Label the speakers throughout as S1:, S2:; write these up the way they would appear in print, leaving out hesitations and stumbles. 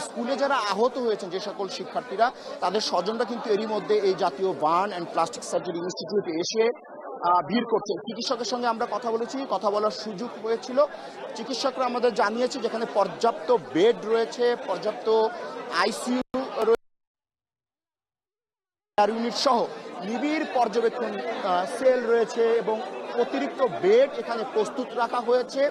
S1: স্কুলে যারা আহত হয়েছেন যে সকল শিক্ষার্থীরা তাদের স্বজনরা কিন্তু এরই মধ্যে এই জাতীয় বার্ন অ্যান্ড প্লাস্টিক সার্জারি ইনস্টিটিউটে এসে ভিড় করছেন। চিকিৎসকের সঙ্গে আমরা কথা বলেছি, কথা বলার সুযোগ হয়েছিল। চিকিৎসকরা আমাদের জানিয়েছে যেখানে পর্যাপ্ত বেড রয়েছে, পর্যাপ্ত আইসিইউ ইউনিট সহ নিবিড় পর্যবেক্ষণ সেল রয়েছে এবং অতিরিক্ত বেড এখানে প্রস্তুত রাখা হয়েছে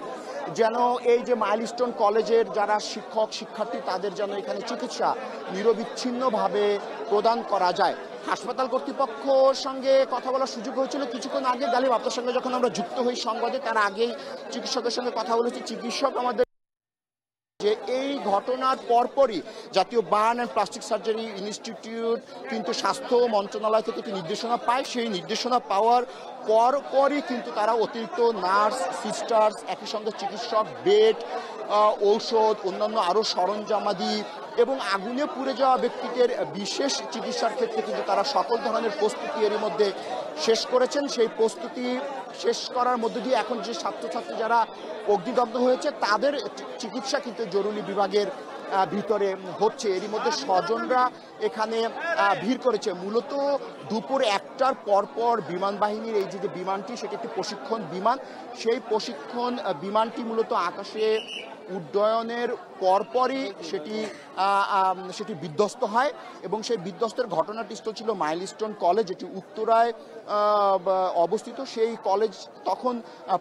S1: যেন এই যে মাইলস্টোন কলেজের যারা শিক্ষক শিক্ষার্থী তাদের যেন এখানে চিকিৎসা নিরবিচ্ছিন্নভাবে প্রদান করা যায়। হাসপাতাল কর্তৃপক্ষের সঙ্গে কথা বলার সুযোগ হয়েছিল কিছুক্ষণ আগে। গালিব, আপনার সঙ্গে যখন আমরা যুক্ত হই সংবাদে, তার আগেই চিকিৎসকের সঙ্গে কথা বলেছি। চিকিৎসক আমাদের যে এই ঘটনার পরপরই জাতীয় burn and plastic surgery institute কিন্তু স্বাস্থ্য মন্ত্রণালয় থেকে একটি নির্দেশনা পায়। সেই নির্দেশনা পাওয়ার পরপরই কিন্তু তারা অতিরিক্ত নার্স, সিস্টার্স, একই সঙ্গে চিকিৎসক, বেড, ঔষধ, অন্যান্য আরও সরঞ্জামাদি এবং আগুনে পুড়ে যাওয়া ব্যক্তিদের বিশেষ চিকিৎসার ক্ষেত্রে কিন্তু তারা সকল ধরনের প্রস্তুতি এরই মধ্যে শেষ করেছেন। সেই প্রস্তুতি শেষ করার মধ্য দিয়ে এখন যে ছাত্রছাত্রী যারা অগ্নিদগ্ধ হয়েছে তাদের চিকিৎসা কিন্তু জরুরি বিভাগের ভিতরে হচ্ছে। এরই মধ্যে স্বজনরা এখানে ভিড় করেছে। মূলত দুপুর 1টার পরপর বিমান বাহিনীর এই যে বিমানটি, সেটি একটি প্রশিক্ষণ বিমান। সেই প্রশিক্ষণ বিমানটি মূলত আকাশে উড্ডয়নের পরপরই সেটি বিধ্বস্ত হয় এবং সেই বিধ্বস্তের ঘটনাটি ছিল মাইলস্টোন কলেজ, এটি উত্তরায় অবস্থিত। সেই কলেজ তখন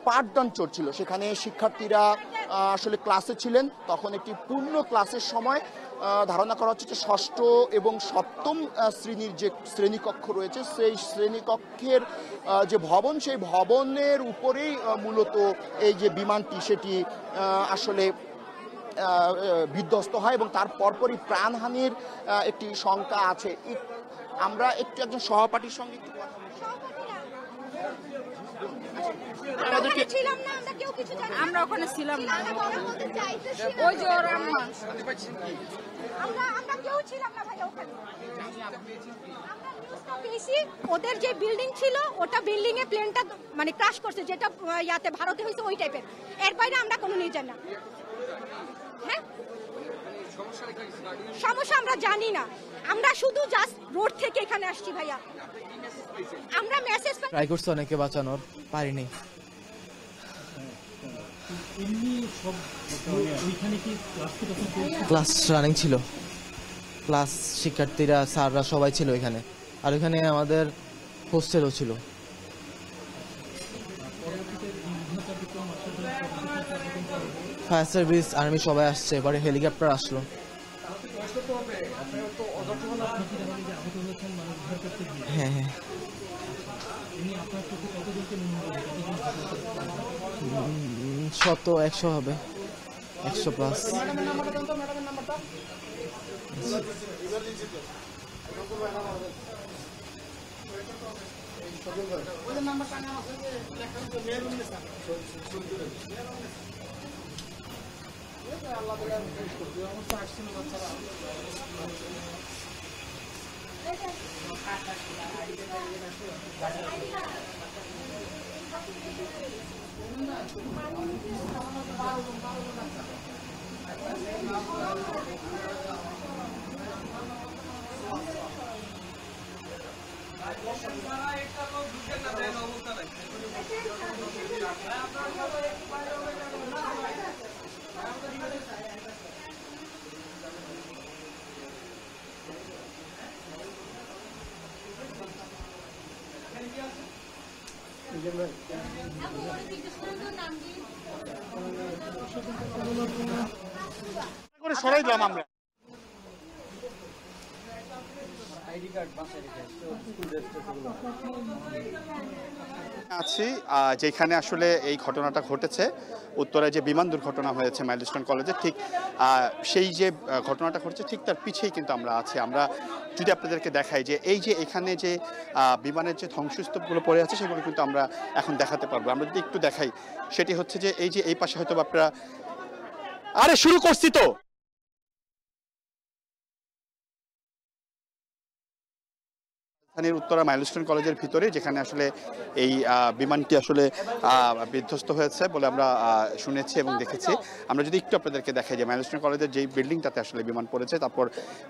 S1: পাঠদান চলছিল, সেখানে শিক্ষার্থীরা আসলে ক্লাসে ছিলেন। তখন একটি পূর্ণ ক্লাসের সময় ধারণা করা হচ্ছে যে ষষ্ঠ এবং সপ্তম শ্রেণীর যে শ্রেণীকক্ষ রয়েছে সেই শ্রেণীকক্ষের যে ভবন, সেই ভবনের উপরেই মূলত এই যে বিমানটি সেটি আসলে বিধ্বস্ত হয় এবং তার পরপরই প্রাণহানির একটি শঙ্কা আছে। আমরা একজন সহপাঠীর সঙ্গে একটু কথা বলছি।
S2: আমরা ওখানে ছিলাম না, ওই যে ওর আম্মা,
S3: আমরা কেউ ছিলাম না ভাই ওখানে। ওদের যে বিল্ডিং ছিল ওটা বিল্ডিং এ প্লেনটা মানে ক্রাশ করছে, যেটা ইয়াতে ভারতে হয়েছে ওই টাইপের। এর বাইরে আমরা কোনো নিয়ে যাই না। হ্যাঁ, সমস্যা আমরা জানি না, আমরা শুধু জাস্ট রোড থেকে এখানে আসছি ভাইয়া। আমরা মেসেজ
S4: ট্রাই করছি অনেকে বাঁচানোর, পারিনি। ক্লাস রানিং ছিল, ক্লাস শিক্ষার্থীরা স্যাররা সবাই ছিল এখানে, আর এখানে আমাদের হোস্টেলও ছিল। ফায়ার সার্ভিস, আর্মি সবাই আসছে, এবারে হেলিকপ্টার আসলো। হ্যাঁ হ্যাঁ, 100 হবে, 100+।
S1: সরাই দিলাম আমরা।
S5: আছি যেখানে আসলে এই ঘটনাটা ঘটেছে, উত্তরায় যে বিমান দুর্ঘটনা হয়েছে মাইলস্টোন কলেজে, ঠিক সেই যে ঘটনাটা ঘটেছে ঠিক তার পিছেই কিন্তু আমরা আছি। আমরা যদি আপনাদেরকে দেখাই যে এই যে এখানে যে বিমানের যে ধ্বংসস্তূপগুলো পড়ে আছে সেগুলো কিন্তু আমরা এখন দেখাতে পারবো। আমরা যদি একটু দেখাই, সেটি হচ্ছে যে এই যে এই পাশে হয়তো আপনারা, আরে শুরু করছি তো, রাজধানীর উত্তরা মাইলস্টোন কলেজের ভিতরে, যেখানে আসলে এই বিমানটি আসলে বিধ্বস্ত হয়েছে বলে আমরা শুনেছি এবং দেখেছি। আমরা যদি একটু আপনাদেরকে দেখাই যে মাইলস্টোন কলেজের যেই বিল্ডিংটাতে আসলে বিমান পড়েছে, তারপর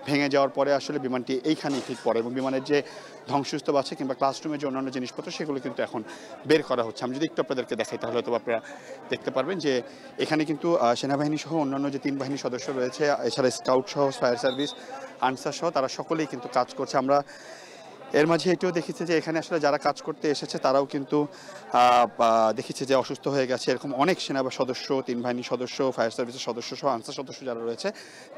S5: ভেঙে যাওয়ার পরে আসলে বিমানটি এইখানেই ঠিক পড়ে এবং বিমানের যে ধ্বংসস্তূপ আছে কিংবা ক্লাসরুমের যে অন্যান্য জিনিসপত্র সেগুলো কিন্তু এখন বের করা হচ্ছে। আমি যদি একটু আপনাদেরকে দেখাই তাহলে হয়তো আপনারা দেখতে পারবেন যে এখানে কিন্তু সেনাবাহিনী সহ অন্যান্য যে 3 বাহিনীর সদস্য রয়েছে, এছাড়া স্কাউট সহ, ফায়ার সার্ভিস, আনসার সহ তারা সকলেই কিন্তু কাজ করছে। আমরা এর মাঝে এটাও দেখেছি যে এখানে আসলে যারা কাজ করতে এসেছে তারাও কিন্তু দেখেছি যে অসুস্থ হয়ে গেছে। এরকম অনেক সেনা সদস্য, 3 বাহিনীর সদস্য, ফায়ার সার্ভিসের সদস্য সহ আনসার সদস্য যারা রয়েছে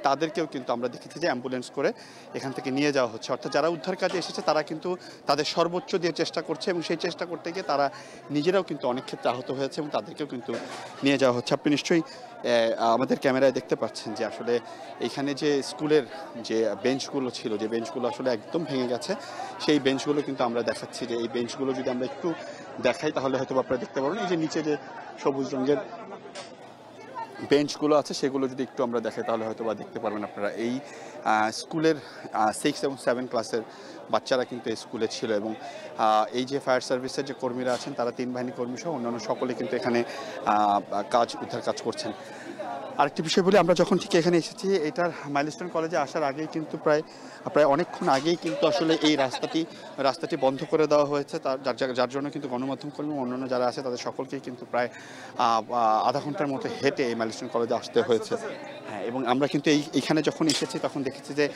S5: তাদেরকেও কিন্তু আমরা দেখেছি যে অ্যাম্বুলেন্স করে এখান থেকে নিয়ে যাওয়া হচ্ছে। অর্থাৎ যারা উদ্ধার কাজে এসেছে তারা কিন্তু তাদের সর্বোচ্চ দিয়ে চেষ্টা করছে এবং সেই চেষ্টা করতে গিয়ে তারা নিজেরাও কিন্তু অনেক ক্ষেত্রে আহত হয়েছে এবং তাদেরকেও কিন্তু নিয়ে যাওয়া হচ্ছে। আপনি নিশ্চয়ই আমাদের ক্যামেরায় দেখতে পাচ্ছেন যে আসলে এখানে যে স্কুলের যে বেঞ্চগুলো ছিল, যে বেঞ্চগুলো আসলে একদম ভেঙে গেছে, সেই বেঞ্চগুলো কিন্তু আমরা দেখাচ্ছি যে এই বেঞ্চগুলো যদি আমরা একটু দেখাই তাহলে হয়তো আপনারা দেখতে পারবেন। এই যে নিচে যে সবুজ রঙের বেঞ্চগুলো আছে সেগুলো যদি একটু আমরা দেখাই তাহলে হয়তো বা দেখতে পারবেন আপনারা। এই স্কুলের 6 এবং 7 ক্লাসের বাচ্চারা কিন্তু এই স্কুলে ছিল এবং এই যে ফায়ার সার্ভিসের যে কর্মীরা আছেন তারা 3 বাহিনী কর্মী সহ অন্যান্য সকলে কিন্তু এখানে উদ্ধার কাজ করছেন। আরেকটি বিষয় বলি, আমরা যখন ঠিক এখানে এসেছি, এটার মাইলস্টোন কলেজে আসার আগেই কিন্তু প্রায় অনেকক্ষণ আগেই কিন্তু আসলে এই রাস্তাটি বন্ধ করে দেওয়া হয়েছে। যার জন্য কিন্তু গণমাধ্যম কর্মী অন্যান্য যারা আছে তাদের সকলকেই কিন্তু প্রায় আধা ঘন্টার মতো হেঁটে এই মাইলস্টোন কলেজে আসতে হয়েছে। হ্যাঁ, এবং আমরা কিন্তু এইখানে যখন এসেছি তখন দেখেছি যে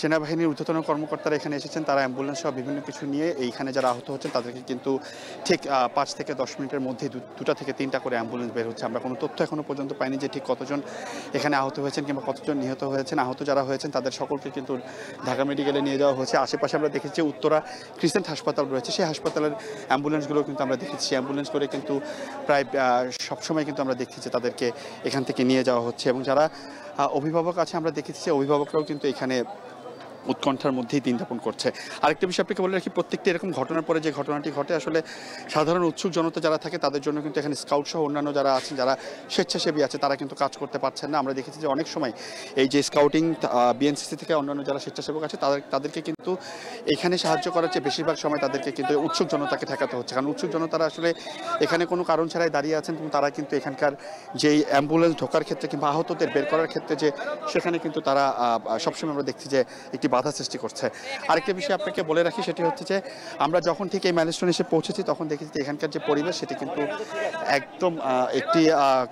S5: সেনাবাহিনীর ঊর্ধ্বতন কর্মকর্তারা এখানে এসেছেন। তারা অ্যাম্বুলেন্স সহ বিভিন্ন কিছু নিয়ে এইখানে যারা আহত হচ্ছেন তাদেরকে কিন্তু ঠিক 5 থেকে 10 মিনিটের মধ্যে 2টা থেকে 3টা করে অ্যাম্বুলেন্স বের হচ্ছে। আমরা কোনো তথ্য এখনো পর্যন্ত পাইনি যে ঠিক কতজন এখানে আহত হয়েছেন কিংবা কতজন নিহত হয়েছেন। আহত যারা হয়েছেন তাদের সকলকে কিন্তু ঢাকা মেডিকেলে নিয়ে যাওয়া হয়েছে। আশেপাশে আমরা দেখেছি যে উত্তরা ক্রিসেন্ট হাসপাতাল রয়েছে, সেই হাসপাতালের অ্যাম্বুলেন্সগুলো কিন্তু আমরা দেখেছি। অ্যাম্বুলেন্স করে কিন্তু প্রায় সবসময় কিন্তু আমরা দেখছি যে তাদেরকে এখান থেকে নিয়ে যাওয়া হচ্ছে এবং যারা অভিভাবক আছে আমরা দেখেছি যে অভিভাবকরাও কিন্তু এখানে উৎকণ্ঠার মধ্যেই দিন যাপন করছে। আরেকটা বিষয় আপনাকে বলে রাখি, প্রত্যেকটি এরকম ঘটনার পরে যে ঘটনাটি ঘটে আসলে সাধারণ উৎসুক জনতা যারা থাকে তাদের জন্য কিন্তু এখানে স্কাউট সহ অন্যান্য যারা আছেন, যারা স্বেচ্ছাসেবী আছে, তারা কিন্তু কাজ করতে পারছেন না। আমরা দেখেছি যে অনেক সময় এই যে স্কাউটিং, বিএনসিসি থেকে অন্যান্য যারা স্বেচ্ছাসেবক আছে তাদেরকে কিন্তু এখানে সাহায্য করার চেয়ে বেশিরভাগ সময় তাদেরকে কিন্তু উৎসুক জনতাকে ঠেকাতে হচ্ছে। কারণ উৎসুক জনতারা আসলে এখানে কোনো কারণ ছাড়াই দাঁড়িয়ে আছেন এবং তারা কিন্তু এখানকার যেই অ্যাম্বুলেন্স ঢোকার ক্ষেত্রে কিংবা আহতদের বের করার ক্ষেত্রে যে সেখানে কিন্তু তারা সবসময় আমরা দেখছি যে একটি বাধা সৃষ্টি করছে। আরেকটা বিষয় আপনাকে বলে রাখি, সেটি হচ্ছে যে আমরা যখন ঠিক এই মাইলস্টোনে এসে পৌঁছেছি তখন দেখেছি এখানকার যে পরিবেশ সেটি কিন্তু একদম একটি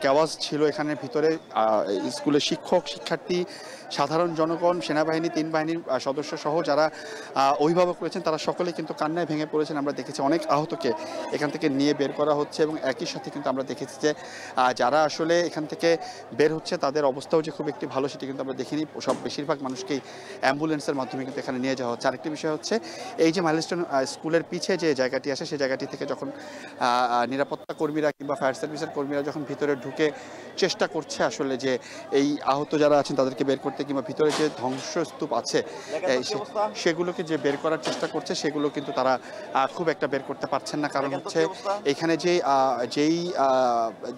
S5: কেওয়াজ ছিল এখানের ভিতরে। স্কুলের শিক্ষক, শিক্ষার্থী, সাধারণ জনগণ, সেনাবাহিনী, 3 বাহিনীর সদস্য সহ যারা অভিভাবক রয়েছেন তারা সকলে কিন্তু কান্নায় ভেঙে পড়েছেন। আমরা দেখেছি অনেক আহতকে এখান থেকে নিয়ে বের করা হচ্ছে এবং একই সাথে কিন্তু আমরা দেখেছি যে যারা আসলে এখান থেকে বের হচ্ছে তাদের অবস্থাও যে খুব একটি ভালো সেটি কিন্তু আমরা দেখিনি। বেশিরভাগ মানুষকেই অ্যাম্বুলেন্সের মাধ্যমে কিন্তু এখানে নিয়ে যাওয়া হচ্ছে। আরেকটি বিষয় হচ্ছে এই যে মাইলস্টোন স্কুলের পিছে যে জায়গাটি আছে সেই জায়গাটি থেকে যখন নিরাপত্তা কর্মীরা কিংবা ফায়ার সার্ভিসের কর্মীরা যখন ভিতরে ঢুকে চেষ্টা করছে আসলে যে এই আহত যারা আছেন তাদেরকে বের করতে কিংবা ভিতরে যে ধ্বংসস্তূপ আছে সেগুলোকে যে বের করার চেষ্টা করছে সেগুলো কিন্তু তারা খুব একটা বের করতে পারছেন না। কারণ হচ্ছে এখানে যেই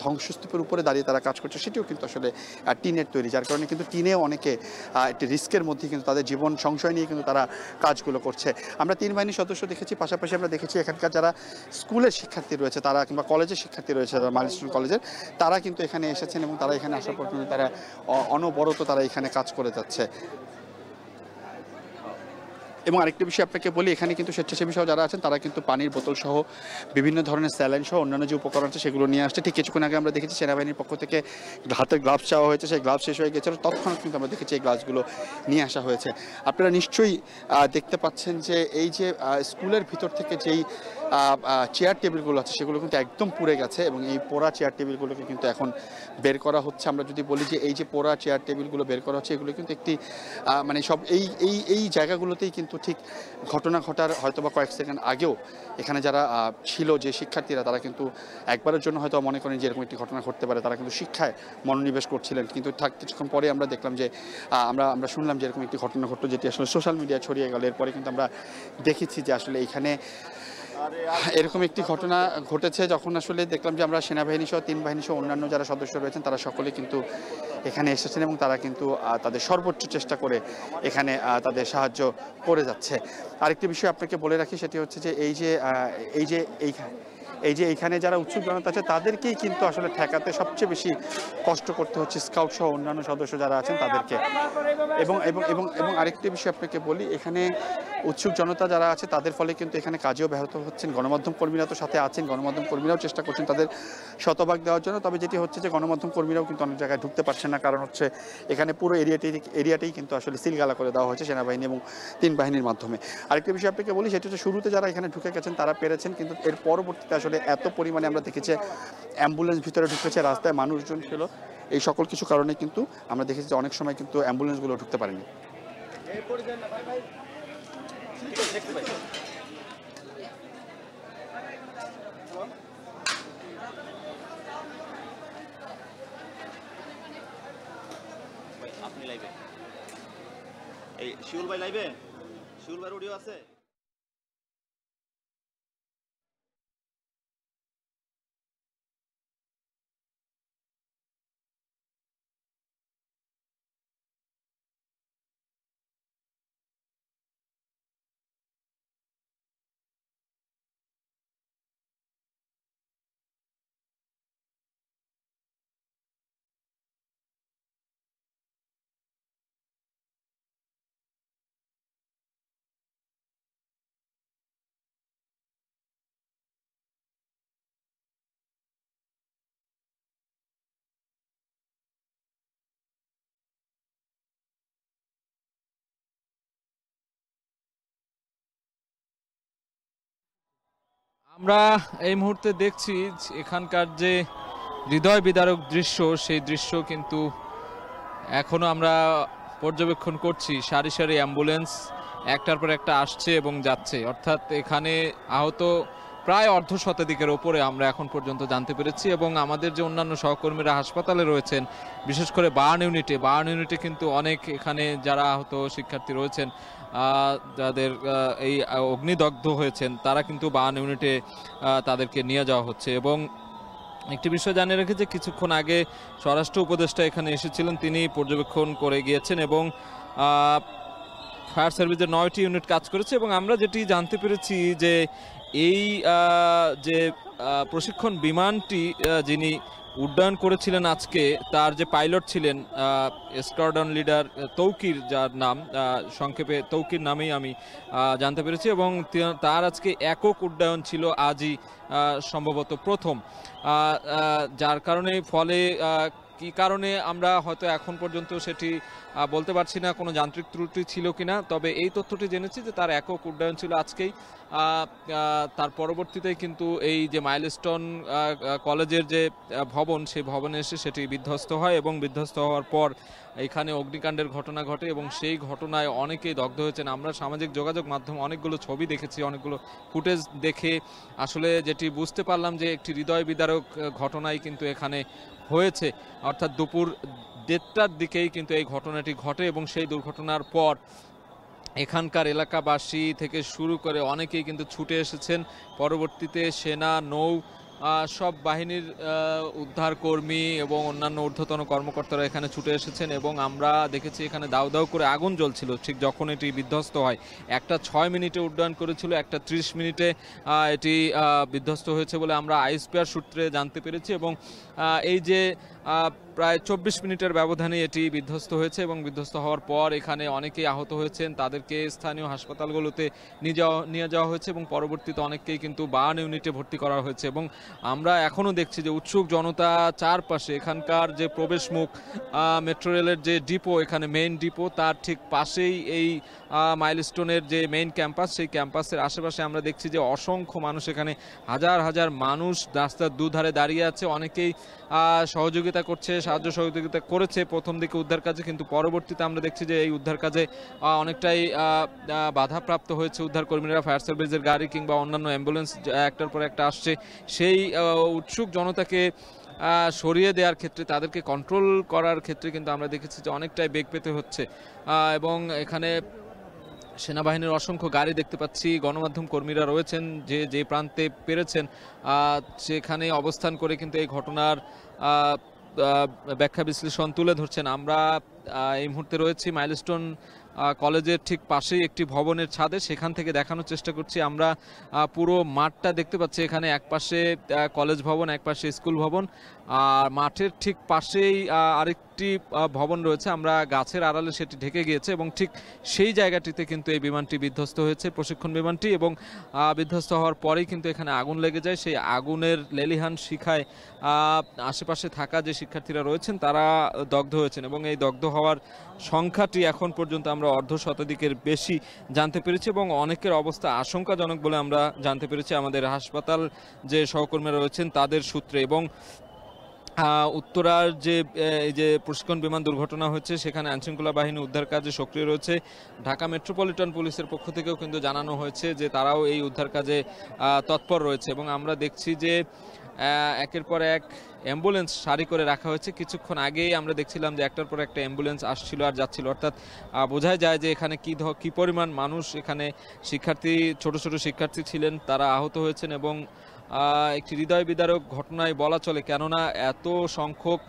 S5: ধ্বংসস্তূপের উপরে দাঁড়িয়ে তারা কাজ করছে সেটিও কিন্তু আসলে টিনের তৈরি, যার কারণে কিন্তু টিনে অনেকে একটি রিস্কের মধ্যে কিন্তু তাদের জীবন সংশয় নিয়ে কিন্তু তারা কাজগুলো করছে। আমরা 3 বাহিনীর সদস্য দেখেছি, পাশাপাশি আমরা দেখেছি এখানকার যারা স্কুলের শিক্ষার্থী রয়েছে তারা কিংবা কলেজের শিক্ষার্থী রয়েছে যারা মাইলস্টোন কলেজের, তারা কিন্তু এখানে এসেছেন এবং তারা এখানে আসার পর কিন্তু তারা অনবরত তারা এখানে কাজ করে যাচ্ছে। এবং আরেকটি বিষয় আপনাকে বলি, এখানে কিন্তু স্বেচ্ছাসেবী সহ যারা আছেন তারা কিন্তু পানির বোতল সহ বিভিন্ন ধরনের স্যালাইন সহ অন্যান্য যে উপকরণ আছে সেগুলো নিয়ে আসছে। ঠিক কিছুক্ষণ আগে আমরা দেখেছি সেনাবাহিনীর পক্ষ থেকে হাতের গ্লাভস চাওয়া হয়েছে, সেই গ্লাভস শেষ হয়ে গেছিল, তৎক্ষণাৎ কিন্তু আমরা দেখেছি এই গ্লাভসগুলো নিয়ে আসা হয়েছে। আপনারা নিশ্চয়ই দেখতে পাচ্ছেন যে এই যে স্কুলের ভিতর থেকে যেই চেয়ার টেবিলগুলো আছে সেগুলো কিন্তু একদম পুড়ে গেছে এবং এই পোড়া চেয়ার টেবিলগুলোকে কিন্তু এখন বের করা হচ্ছে। আমরা যদি বলি যে এই যে পোড়া চেয়ার টেবিলগুলো বের করা হচ্ছে এগুলো কিন্তু একটি মানে সব এই জায়গাগুলোতেই কিন্তু ঠিক ঘটনা ঘটার হয়তো বা কয়েক সেকেন্ড আগেও এখানে যারা ছিল যে শিক্ষার্থীরা তারা কিন্তু একবারের জন্য হয়তো মনে করেন যে এরকম একটি ঘটনা ঘটতে পারে, তারা কিন্তু শিক্ষায় মনোনিবেশ করছিলেন। কিন্তু কিছুক্ষণ পরে আমরা দেখলাম যে আমরা শুনলাম যে এরকম একটি ঘটনা ঘটলো যেটি আসলে সোশ্যাল মিডিয়ায় ছড়িয়ে গেল। এরপরে কিন্তু আমরা দেখেছি যে আসলে এখানে এরকম একটি ঘটনা ঘটেছে যখন আসলে দেখলাম যে আমরা সেনাবাহিনী সহ 3 বাহিনী সহ অন্যান্য যারা সদস্য রয়েছেন তারা সকলে কিন্তু এখানে এসেছেন এবং তারা কিন্তু তাদের সর্বোচ্চ চেষ্টা করে এখানে তাদের সাহায্য করে যাচ্ছে। আরেকটি বিষয় আপনাকে বলে রাখি, সেটি হচ্ছে যে এই যে এইখানে যারা উৎসুক জনতা আছে তাদেরকেই কিন্তু আসলে ঠেকাতে সবচেয়ে বেশি কষ্ট করতে হচ্ছে স্কাউট সহ অন্যান্য সদস্য যারা আছেন তাদেরকে। এবং এবং এবং এবং আরেকটি বিষয় আপনাকে বলি, এখানে উৎসুক জনতা যারা আছে তাদের ফলে কিন্তু এখানে কাজেও ব্যাহত হচ্ছেন। গণমাধ্যম কর্মীরা তো সাথে আছেন, গণমাধ্যম কর্মীরাও চেষ্টা করছেন তাদের শতভাগ দেওয়ার জন্য। তবে যেটি হচ্ছে যে গণমাধ্যম কর্মীরাও কিন্তু অনেক জায়গায় ঢুকতে পারছেন না, কারণ হচ্ছে এখানে পুরো এরিয়াটাই কিন্তু আসলে সিলগালা করে দেওয়া হয়েছে সেনাবাহিনী এবং 3 বাহিনীর মাধ্যমে। আরেকটি বিষয় আপনাকে বলি, সেটি হচ্ছে শুরুতে যারা এখানে ঢুকে গেছেন তারা পেরেছেন, কিন্তু এর পরবর্তীতে আসলে এত পরিমাণে আমরা দেখেছি অ্যাম্বুলেন্স ভিতরে ঢুকেছে, রাস্তায় মানুষজন ছিল, এই সকল কিছু কারণে কিন্তু আমরা দেখেছি যে অনেক সময় কিন্তু অ্যাম্বুলেন্সগুলো ঢুকতে পারেনি।
S6: আপনি লাইভে এই শিউল ভাই লাইভে, শিউল ভাইয়ের অডিও আছে?
S7: আমরা এই মুহূর্তে দেখছি এখানকার যে হৃদয় বিদারক দৃশ্য, সেই দৃশ্য কিন্তু এখনো আমরা পর্যবেক্ষণ করছি। সারি সারি অ্যাম্বুলেন্স একটার পর একটা আসছে এবং যাচ্ছে, অর্থাৎ এখানে আহত প্রায় অর্ধশতাধিকের ওপরে আমরা এখন পর্যন্ত জানতে পেরেছি। এবং আমাদের যে অন্যান্য সহকর্মীরা হাসপাতালে রয়েছেন, বিশেষ করে বার্ন ইউনিটে কিন্তু অনেক এখানে যারা আহত শিক্ষার্থী রয়েছেন, যাদের এই অগ্নিদগ্ধ হয়েছেন, তারা কিন্তু বার্ন ইউনিটে তাদেরকে নিয়ে যাওয়া হচ্ছে। এবং একটি বিষয় জানিয়ে রেখে যে কিছুক্ষণ আগে স্বরাষ্ট্র উপদেষ্টা এখানে এসেছিলেন, তিনি পর্যবেক্ষণ করে গিয়েছেন এবং ফায়ার সার্ভিসের 9টি ইউনিট কাজ করেছে। এবং আমরা যেটি জানতে পেরেছি যে এই যে প্রশিক্ষণ বিমানটি যিনি উড্ডয়ন করেছিলেন আজকে, তার যে পাইলট ছিলেন স্কোয়াড্রন লিডার তৌকির, যার নাম সংক্ষেপে তৌকির নামেই আমি জানতে পেরেছি, এবং তার আজকে একক উড্ডয়ন ছিল আজই সম্ভবত প্রথম, যার কারণে ফলে কি কারণে আমরা হয়তো এখন পর্যন্ত সেটি বলতে পারছি না কোনো যান্ত্রিক ত্রুটি ছিল কিনা। তবে এই তথ্যটি জেনেছি যে তার একক উড্ডয়ন ছিল আজকেই। তার পরবর্তীতে কিন্তু এই যে মাইলস্টোন কলেজের যে ভবন, সেই ভবনে এসে সেটি বিধ্বস্ত হয় এবং বিধ্বস্ত হওয়ার পর এখানে অগ্নিকাণ্ডের ঘটনা ঘটে এবং সেই ঘটনায় অনেকেই দগ্ধ হয়েছেন। আমরা সামাজিক যোগাযোগ মাধ্যমে অনেকগুলো ছবি দেখেছি, অনেকগুলো ফুটেজ দেখে আসলে যেটি বুঝতে পারলাম যে একটি হৃদয় বিদারক ঘটনাই কিন্তু এখানে হয়েছে, অর্থাৎ দুপুর 1:30টার দিকেই কিন্তু এই ঘটনাটি ঘটে। এবং সেই দুর্ঘটনার পর এখানকার এলাকাবাসী থেকে শুরু করে অনেকেই কিন্তু ছুটে এসেছেন। পরবর্তীতে সেনা, নৌ সব বাহিনীর উদ্ধারকর্মী এবং অন্যান্য ঊর্ধ্বতন কর্মকর্তারা এখানে ছুটে এসেছেন এবং আমরা দেখেছি এখানে দাউ দাউ করে আগুন জ্বলছিল ঠিক যখন এটি বিধ্বস্ত হয়। একটা 6 মিনিটে উড্ডয়ন করেছিল, একটা 30 মিনিটে এটি বিধ্বস্ত হয়েছে বলে আমরা আইএসপিআর সূত্রে জানতে পেরেছি। এবং এই যে প্রায় 24 মিনিটের ব্যবধানে এটি বিধ্বস্ত হয়েছে এবং বিধ্বস্ত হওয়ার পর এখানে অনেকেই আহত হয়েছেন, তাদেরকে স্থানীয় হাসপাতালগুলোতে নিয়ে যাওয়া হয়েছে এবং পরবর্তীতে অনেককেই কিন্তু বার্ন ইউনিটে ভর্তি করা হয়েছে। এবং আমরা এখনও দেখছি যে উৎসুক জনতা চারপাশে, এখানকার যে প্রবেশ মুখ মেট্রো রেলের যে ডিপো, এখানে মেইন ডিপো, তার ঠিক পাশেই এই মাইলস্টোনের যে মেইন ক্যাম্পাস, সেই ক্যাম্পাসের আশেপাশে আমরা দেখছি যে অসংখ্য মানুষ, এখানে হাজার হাজার মানুষ রাস্তার দুধারে দাঁড়িয়ে আছে। অনেকেই সহযোগিতা করছে, সাহায্য সহযোগিতা করেছে প্রথম দিকে উদ্ধার কাজে, কিন্তু পরবর্তীতে আমরা দেখছি যে এই উদ্ধার কাজে অনেকটাই বাধাপ্রাপ্ত হয়েছে উদ্ধার কর্মীরা। ফায়ার সার্ভিসের গাড়ি কিংবা অন্যান্য অ্যাম্বুলেন্স একটার পর একটা আসছে, সেই উৎসুক জনতাকে সরিয়ে দেওয়ার ক্ষেত্রে, তাদেরকে কন্ট্রোল করার ক্ষেত্রে কিন্তু আমরা দেখেছি যে অনেকটাই বেগ পেতে হচ্ছে। এবং এখানে সেনাবাহিনীর অসংখ্য গাড়ি দেখতে পাচ্ছি, গণমাধ্যম কর্মীরা রয়েছেন যে প্রান্তে পেরেছেন সেখানে অবস্থান করে কিন্তু এই ঘটনার ব্যাখ্যা বিশ্লেষণ তুলে ধরছেন। আমরা এই মুহূর্তে রয়েছি মাইলস্টোন কলেজের ঠিক পাশেই একটি ভবনের ছাদে, সেখান থেকে দেখানোর চেষ্টা করছি। আমরা পুরো মাঠটা দেখতে পাচ্ছি, এখানে একপাশে কলেজ ভবন, একপাশে স্কুল ভবন, আর মাঠের ঠিক পাশেই আরেকটি ভবন রয়েছে। আমরা গাছের আড়ালে সেটি ঢেকে গিয়েছে এবং ঠিক সেই জায়গাটিতে কিন্তু এই বিমানটি বিধ্বস্ত হয়েছে, প্রশিক্ষণ বিমানটি, এবং বিধ্বস্ত হওয়ার পরেই কিন্তু এখানে আগুন লেগে যায়। সেই আগুনের লেলিহান শিখায় আশেপাশে থাকা যে শিক্ষার্থীরা রয়েছেন তারা দগ্ধ হয়েছেন এবং এই দগ্ধ হওয়ার সংখ্যাটি এখন পর্যন্ত আমরা অর্ধশতাধিকের বেশি জানতে পেরেছি এবং অনেকের অবস্থা আশঙ্কাজনক বলে আমরা জানতে পেরেছি আমাদের হাসপাতাল যে সহকর্মীরা রয়েছেন তাদের সূত্রে। এবং উত্তরার যে প্রশিক্ষণ বিমান দুর্ঘটনা হয়েছে সেখানে আইনশৃঙ্খলা বাহিনী উদ্ধার কাজে সক্রিয় রয়েছে। ঢাকা মেট্রোপলিটন পুলিশের পক্ষ থেকেও কিন্তু জানানো হয়েছে যে তারাও এই উদ্ধার কাজে তৎপর রয়েছে এবং আমরা দেখছি যে একের পর এক অ্যাম্বুলেন্স সারি করে রাখা হয়েছে। কিছুক্ষণ আগেই আমরা দেখছিলাম যে একটার পর একটা অ্যাম্বুলেন্স আসছিল আর যাচ্ছিল, অর্থাৎ বোঝাই যায় যে এখানে কি পরিমাণ মানুষ, এখানে শিক্ষার্থী, ছোট ছোট শিক্ষার্থী ছিলেন, তারা আহত হয়েছেন এবং একটি হৃদয় বিদারক ঘটনায় বলা চলে, কেননা এত সংখ্যক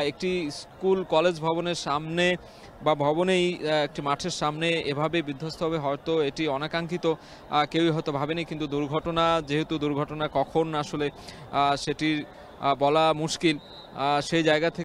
S7: একটি স্কুল কলেজ ভবনের সামনে বা ভবনেই একটি মাঠের সামনে এভাবে বিধ্বস্ত হবে, হয়তো এটি অনাকাঙ্ক্ষিত কেউই হয়তো ভাবেনি। কিন্তু দুর্ঘটনা, যেহেতু দুর্ঘটনা কখন আসলে সেটির বলা মুশকিল, সেই জায়গা থেকে